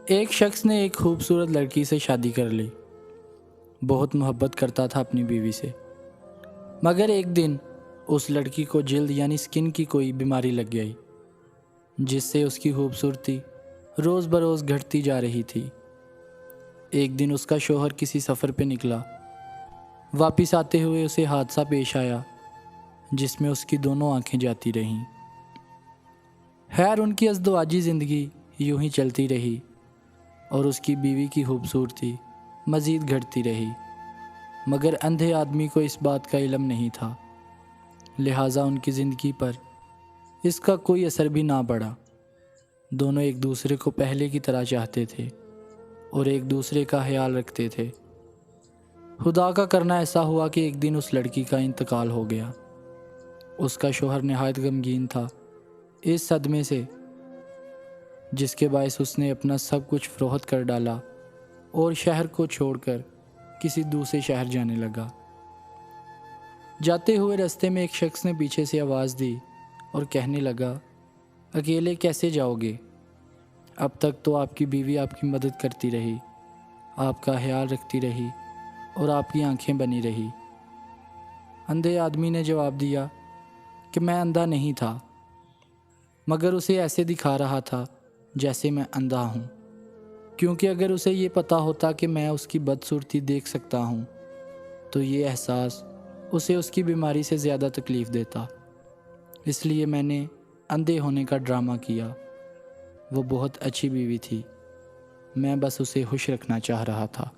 ایک شخص نے ایک خوبصورت لڑکی سے شادی کر لی۔ بہت محبت کرتا تھا اپنی بیوی سے، مگر ایک دن اس لڑکی کو جلد یعنی سکن کی کوئی بیماری لگ گئی، جس سے اس کی خوبصورتی روز بروز گھٹتی جا رہی تھی۔ ایک دن اس کا شوہر کسی سفر پہ نکلا۔ واپس آتے ہوئے اسے حادثہ پیش آیا جس میں اس کی دونوں آنکھیں جاتی رہیں۔ خیر، ان کی ازدواجی زندگی یوں ہی چلتی رہی اور اس کی بیوی کی خوبصورتی مزید گھٹتی رہی، مگر اندھے آدمی کو اس بات کا علم نہیں تھا، لہٰذا ان کی زندگی پر اس کا کوئی اثر بھی نہ پڑا۔ دونوں ایک دوسرے کو پہلے کی طرح چاہتے تھے اور ایک دوسرے کا خیال رکھتے تھے۔ خدا کا کرنا ایسا ہوا کہ ایک دن اس لڑکی کا انتقال ہو گیا۔ اس کا شوہر نہایت غمگین تھا اس صدمے سے، جس کے باعث اس نے اپنا سب کچھ فروخت کر ڈالا اور شہر کو چھوڑ کر کسی دوسرے شہر جانے لگا۔ جاتے ہوئے راستے میں ایک شخص نے پیچھے سے آواز دی اور کہنے لگا، اکیلے کیسے جاؤ گے؟ اب تک تو آپ کی بیوی آپ کی مدد کرتی رہی، آپ کا خیال رکھتی رہی اور آپ کی آنکھیں بنی رہی۔ اندھے آدمی نے جواب دیا کہ میں اندھا نہیں تھا، مگر اسے ایسے دکھا رہا تھا جیسے میں اندھا ہوں، کیونکہ اگر اسے یہ پتہ ہوتا کہ میں اس کی بدصورتی دیکھ سکتا ہوں تو یہ احساس اسے اس کی بیماری سے زیادہ تکلیف دیتا، اس لیے میں نے اندھے ہونے کا ڈرامہ کیا۔ وہ بہت اچھی بیوی تھی، میں بس اسے خوش رکھنا چاہ رہا تھا۔